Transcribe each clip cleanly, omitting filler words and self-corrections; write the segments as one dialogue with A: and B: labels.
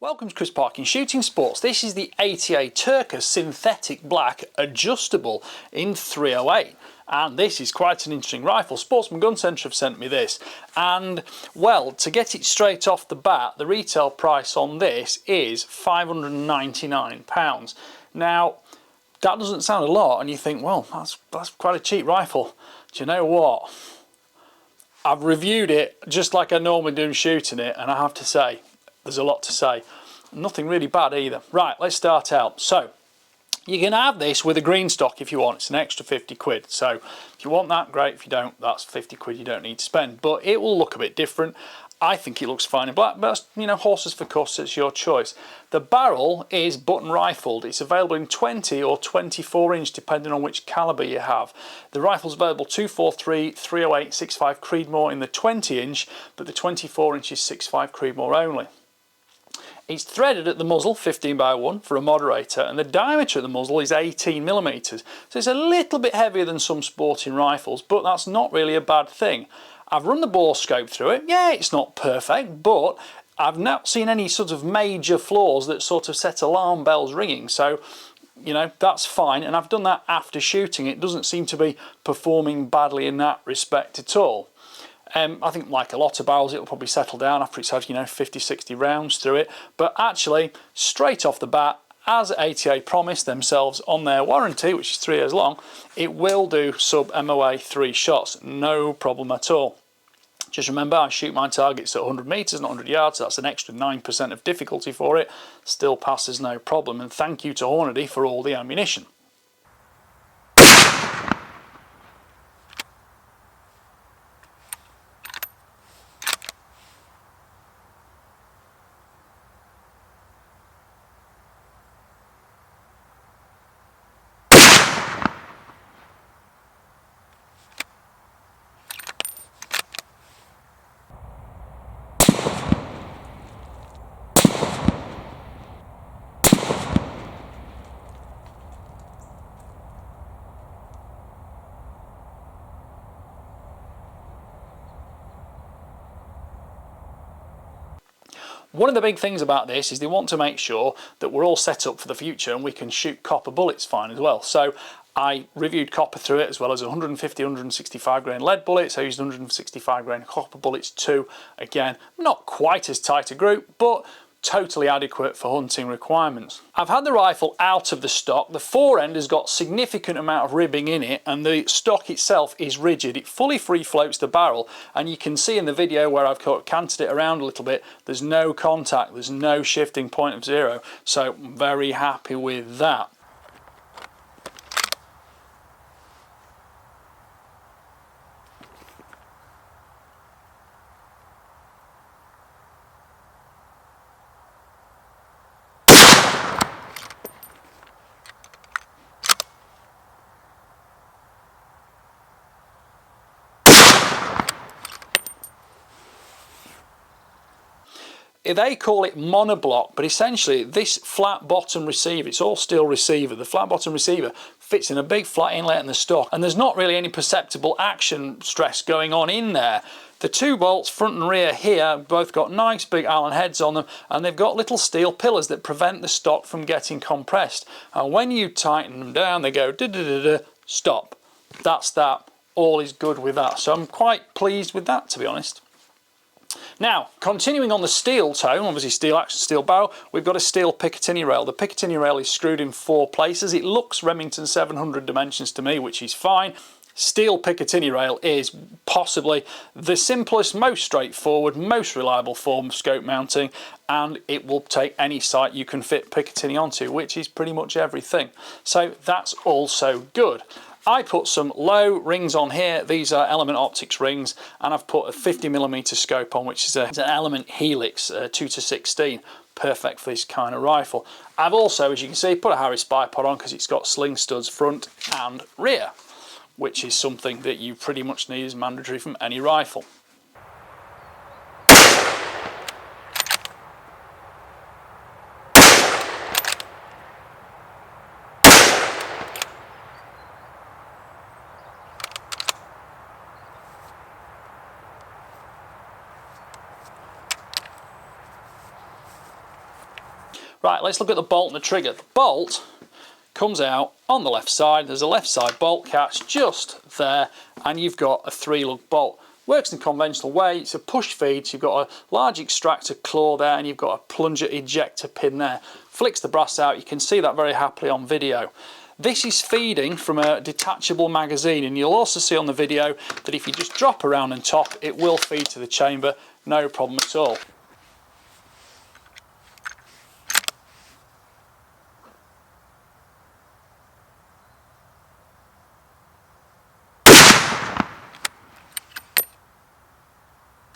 A: Welcome to Chris Parkin Shooting Sports. This is the ATA Turqua Synthetic Black Adjustable in 308. And this is quite an interesting rifle. Sportsman Gun Centre have sent me this. And, well, to get it straight off the bat, the retail price on this is £599. Now, that doesn't sound a lot, and you think, well, that's quite a cheap rifle. Do you know what? I've reviewed it just like I normally do shooting it, and I have to say, there's a lot to say. Nothing really bad either. Right, let's start out. So, you can have this with a green stock if you want. It's an extra 50 quid. So, if you want that, great. If you don't, that's 50 quid you don't need to spend. But it will look a bit different. I think it looks fine in black, but that's, you know, horses for course, it's your choice. The barrel is button rifled. It's available in 20 or 24 inch, depending on which caliber you have. The rifle's available 243, 308, 65 Creedmoor in the 20 inch, but the 24 inch is 65 Creedmoor only. It's threaded at the muzzle, 15x1 for a moderator, and the diameter at the muzzle is 18mm. So it's a little bit heavier than some sporting rifles, but that's not really a bad thing. I've run the bore scope through it. Yeah, it's not perfect, but I've not seen any sort of major flaws that sort of set alarm bells ringing. So, you know, that's fine. And I've done that after shooting. It doesn't seem to be performing badly in that respect at all. I think like a lot of barrels, it'll probably settle down after it's had, you know, 50, 60 rounds through it. But actually, straight off the bat, as ATA promised themselves on their warranty, which is 3 years long, it will do sub MOA 3 shots. No problem at all. Just remember, I shoot my targets at 100 metres, not 100 yards. So that's an extra 9% of difficulty for it. Still passes no problem. And thank you to Hornady for all the ammunition. One of the big things about this is they want to make sure that we're all set up for the future and we can shoot copper bullets fine as well. So I reviewed copper through it, as well as 150, 165 grain lead bullets. I used 165 grain copper bullets too. Again, not quite as tight a group, but totally adequate for hunting requirements. I've had the rifle out of the stock. The fore end has got significant amount of ribbing in it, and the stock itself is rigid. It fully free floats the barrel, and you can see in the video where I've canted it around a little bit, there's no contact, there's no shifting point of zero. So I'm very happy with that. They call it monoblock, but essentially this flat bottom receiver, it's all steel receiver, the flat bottom receiver fits in a big flat inlet in the stock, and there's not really any perceptible action stress going on in there. The two bolts, front and rear here, both got nice big Allen heads on them, and they've got little steel pillars that prevent the stock from getting compressed. And when you tighten them down, they go da-da-da-da, stop. That's that. All is good with that. So I'm quite pleased with that, to be honest. Now, continuing on the steel tone, obviously steel action, steel barrel, we've got a steel Picatinny rail. The Picatinny rail is screwed in 4 places. It looks Remington 700 dimensions to me, which is fine. Steel Picatinny rail is possibly the simplest, most straightforward, most reliable form of scope mounting, and it will take any sight you can fit Picatinny onto, which is pretty much everything. So that's also good. I put some low rings on here. These are Element Optics rings, and I've put a 50mm scope on, which is an Element Helix 2-16. Perfect for this kind of rifle. I've also, as you can see, put a Harris bipod on because it's got sling studs front and rear, which is something that you pretty much need as mandatory from any rifle. Right, let's look at the bolt and the trigger. The bolt comes out on the left side. There's a left side bolt catch just there, and you've got a 3-lug bolt. Works in a conventional way. It's a push feed, so you've got a large extractor claw there, and you've got a plunger ejector pin there. Flicks the brass out. You can see that very happily on video. This is feeding from a detachable magazine, and you'll also see on the video that if you just drop around on top, it will feed to the chamber, no problem at all.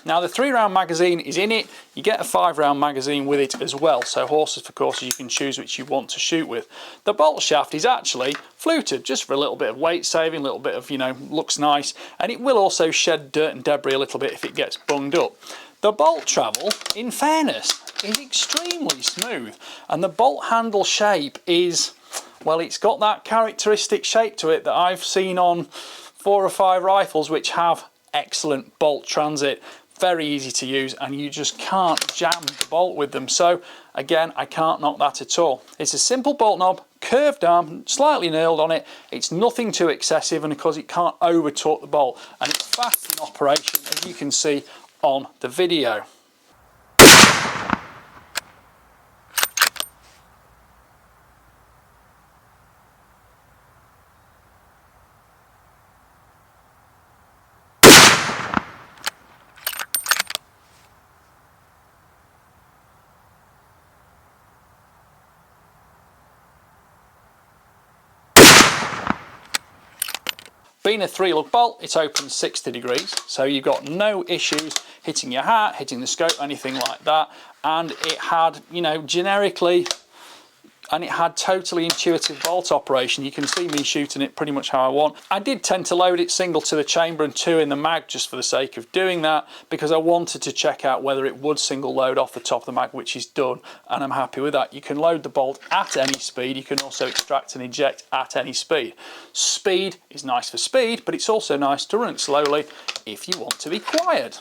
A: Now the 3-round magazine is in it. You get a 5-round magazine with it as well. So horses for courses, you can choose which you want to shoot with. The bolt shaft is actually fluted just for a little bit of weight saving, a little bit of, looks nice. And it will also shed dirt and debris a little bit if it gets bunged up. The bolt travel, in fairness, is extremely smooth. And the bolt handle shape is, well, it's got that characteristic shape to it that I've seen on 4 or 5 rifles which have excellent bolt transit. Very easy to use, and you just can't jam the bolt with them. So again, I can't knock that at all. It's a simple bolt knob, curved arm, slightly nailed on it. It's nothing too excessive, and of course it can't over torque the bolt, and it's fast in operation, as you can see on the video. Being a 3-lug bolt, it opens 60 degrees, so you've got no issues hitting your hat, hitting the scope, anything like that. And it had, generically, and it had totally intuitive bolt operation. You can see me shooting it pretty much how I want. I did tend to load it single to the chamber and 2 in the mag just for the sake of doing that, because I wanted to check out whether it would single load off the top of the mag, which is done, and I'm happy with that. You can load the bolt at any speed. You can also extract and eject at any speed. Speed is nice for speed, but it's also nice to run it slowly if you want to be quiet.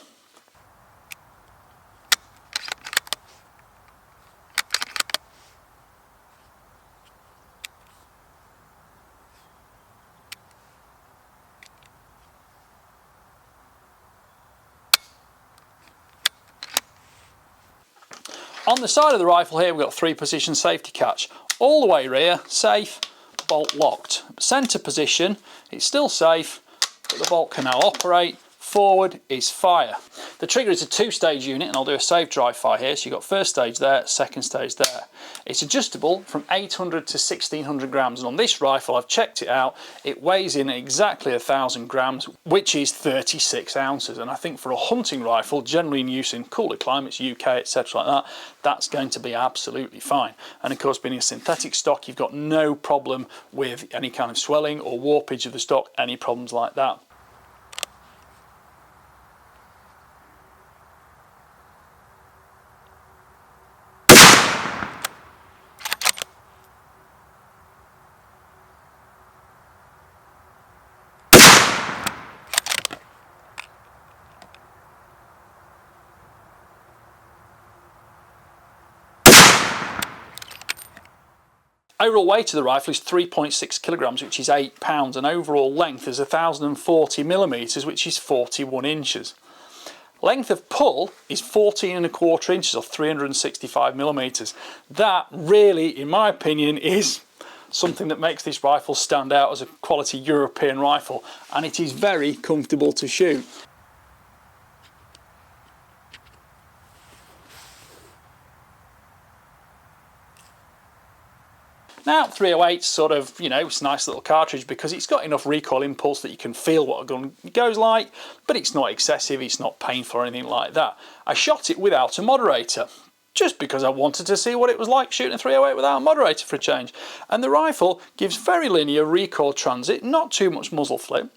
A: On the side of the rifle here, we've got 3-position safety catch. All the way rear, safe, bolt locked. Center position, it's still safe, but the bolt can now operate. Forward is fire. The trigger is a 2-stage unit, and I'll do a safe dry fire here. So you've got first stage there, second stage there. It's adjustable from 800 to 1600 grams, and on this rifle, I've checked it out, it weighs in exactly 1000 grams, which is 36 ounces. And I think for a hunting rifle, generally in use in cooler climates, UK, etc. like that, that's going to be absolutely fine. And of course, being a synthetic stock, you've got no problem with any kind of swelling or warpage of the stock, any problems like that. Overall weight of the rifle is 3.6 kilograms, which is 8 pounds, and overall length is 1040 millimeters, which is 41 inches. Length of pull is 14¼ inches, or 365 millimeters. That really, in my opinion, is something that makes this rifle stand out as a quality European rifle, and it is very comfortable to shoot. Now 308 sort of, it's a nice little cartridge because it's got enough recoil impulse that you can feel what a gun goes like, but it's not excessive, it's not painful or anything like that. I shot it without a moderator, just because I wanted to see what it was like shooting a 308 without a moderator for a change. And the rifle gives very linear recoil transit, not too much muzzle flip.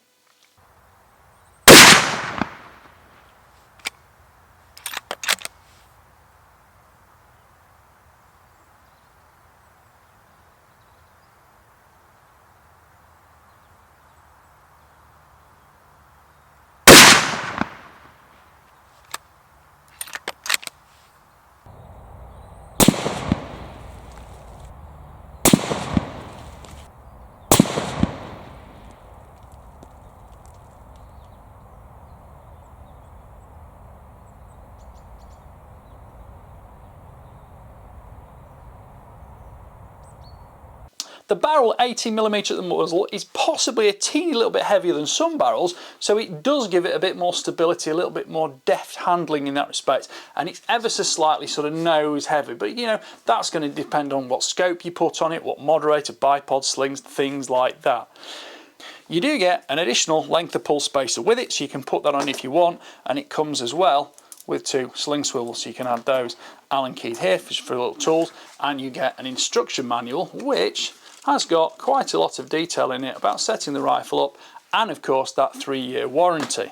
A: The barrel, 18mm at the muzzle, is possibly a teeny little bit heavier than some barrels, so it does give it a bit more stability, a little bit more deft handling in that respect, and it's ever so slightly sort of nose heavy, but you know, that's going to depend on what scope you put on it, what moderator, bipod, slings, things like that. You do get an additional length of pull spacer with it, so you can put that on if you want, and it comes as well with 2 sling swivels, so you can add those. Allen keyed here for little tools, and you get an instruction manual which has got quite a lot of detail in it about setting the rifle up, and of course that 3-year warranty.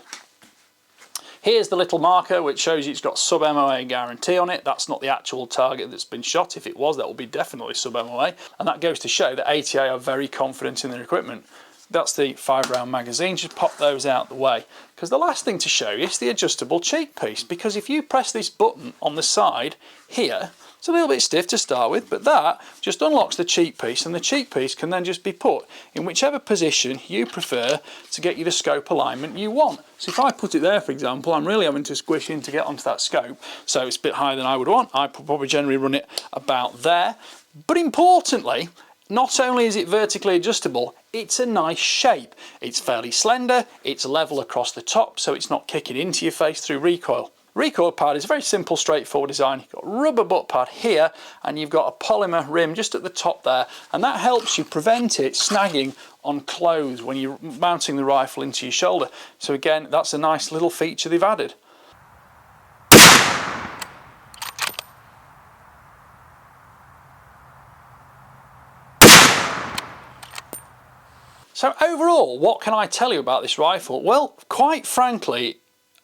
A: Here's the little marker which shows you it's got sub MOA guarantee on it. That's not the actual target that's been shot. If it was, that would be definitely sub MOA, and that goes to show that ATA are very confident in their equipment. That's the 5-round magazine. Just pop those out the way, because the last thing to show you is the adjustable cheek piece, because if you press this button on the side here, it's a little bit stiff to start with, but that just unlocks the cheek piece, and the cheek piece can then just be put in whichever position you prefer to get you the scope alignment you want. So if I put it there, for example, I'm really having to squish in to get onto that scope, so it's a bit higher than I would want. I probably generally run it about there. But importantly, not only is it vertically adjustable, it's a nice shape. It's fairly slender, it's level across the top, so it's not kicking into your face through recoil. Recoil pad is a very simple, straightforward design. You've got a rubber butt pad here, and you've got a polymer rim just at the top there, and that helps you prevent it snagging on clothes when you're mounting the rifle into your shoulder. So again, that's a nice little feature they've added. So overall, what can I tell you about this rifle? Well, quite frankly,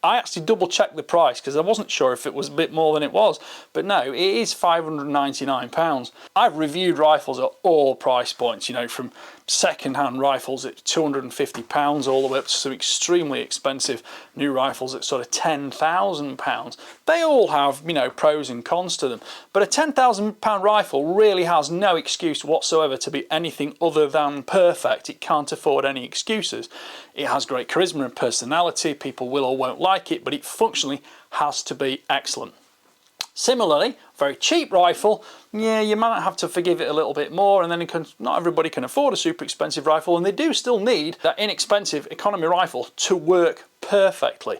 A: I actually double checked the price because I wasn't sure if it was a bit more than it was, but no, it is £599. I've reviewed rifles at all price points, you know, from second-hand rifles at £250 all the way up to some extremely expensive new rifles at sort of £10,000. They all have, you know, pros and cons to them, but a £10,000 rifle really has no excuse whatsoever to be anything other than perfect. It can't afford any excuses. It has great charisma and personality. People will or won't like it, but it functionally has to be excellent. Similarly, very cheap rifle, yeah, you might have to forgive it a little bit more, and then not everybody can afford a super expensive rifle, and they do still need that inexpensive economy rifle to work perfectly.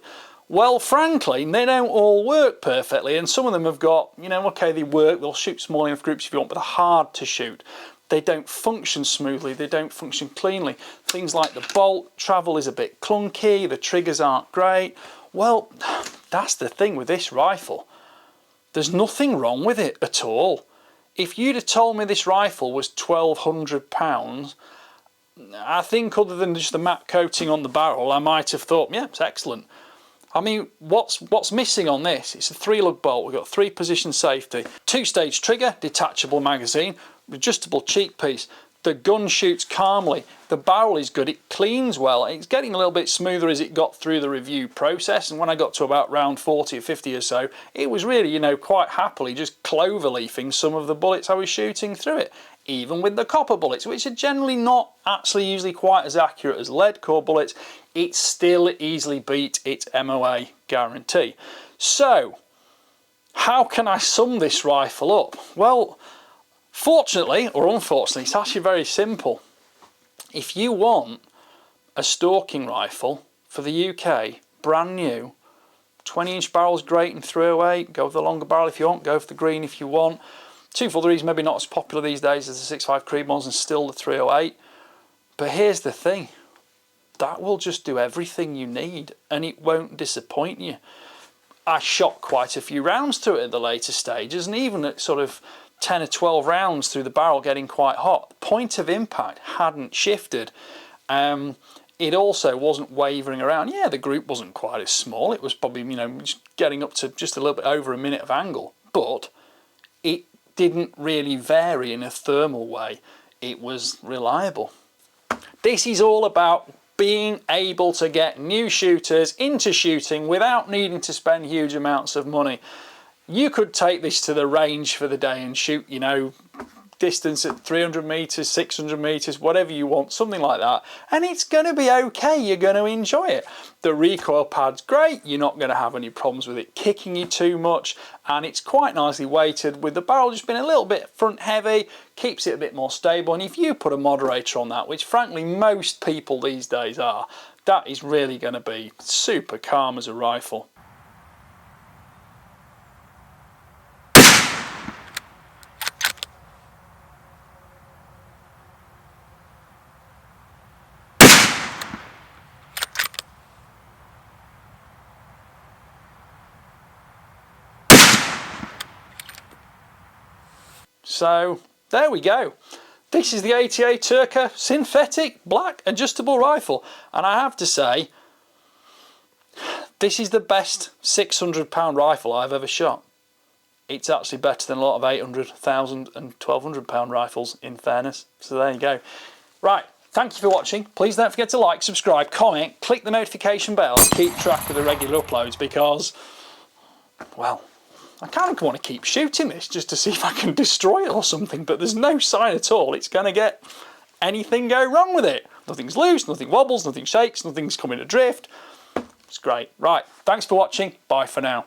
A: Well, frankly, they don't all work perfectly, and some of them have got, you know, okay, they work, they'll shoot small enough groups if you want, but they're hard to shoot. They don't function smoothly, they don't function cleanly. Things like the bolt travel is a bit clunky, the triggers aren't great. Well, that's the thing with this rifle. There's nothing wrong with it at all. If you'd have told me this rifle was £1,200, I think other than just the matte coating on the barrel, I might have thought, yeah, it's excellent. I mean, what's missing on this? It's a 3-lug bolt. We've got 3-position safety, 2-stage trigger, detachable magazine, adjustable cheek piece. The gun shoots calmly. The barrel is good. It cleans well. It's getting a little bit smoother as it got through the review process. And when I got to about round 40 or 50 or so, it was really, you know, quite happily just cloverleafing some of the bullets I was shooting through it. Even with the copper bullets, which are generally not actually usually quite as accurate as lead core bullets, it still easily beat its MOA guarantee. So, how can I sum this rifle up? Well, fortunately, or unfortunately, it's actually very simple. If you want a stalking rifle for the UK, brand new, 20-inch barrel's great in 308, go for the longer barrel if you want, go for the green if you want. 243's maybe not as popular these days as the 6.5 Creedmoors and still the 308. But here's the thing, that will just do everything you need and it won't disappoint you. I shot quite a few rounds to it at the later stages, and even at sort of 10 or 12 rounds through the barrel getting quite hot, the point of impact hadn't shifted. It also wasn't wavering around. Yeah, the group wasn't quite as small. It was probably, you know, just getting up to just a little bit over a minute of angle, but it didn't really vary in a thermal way. It was reliable. This is all about being able to get new shooters into shooting without needing to spend huge amounts of money. You could take this to the range for the day and shoot, you know, distance at 300 meters, 600 meters, whatever you want, something like that, and it's going to be okay. You're going to enjoy it. The recoil pad's great. You're not going to have any problems with it kicking you too much, and it's quite nicely weighted, with the barrel just being a little bit front heavy, keeps it a bit more stable. And if you put a moderator on that, which frankly most people these days are, that is really going to be super calm as a rifle. So there we go. This is the ATA Turqua Synthetic Black Adjustable Rifle, and I have to say, this is the best £600 rifle I've ever shot. It's actually better than a lot of £800, £1,000 and £1,200 rifles, in fairness. So there you go. Right, thank you for watching. Please don't forget to like, subscribe, comment, click the notification bell, keep track of the regular uploads, because, well, I kind of want to keep shooting this just to see if I can destroy it or something, but there's no sign at all it's going to get anything go wrong with it. Nothing's loose, nothing wobbles, nothing shakes, nothing's coming adrift. It's great. Right, thanks for watching. Bye for now.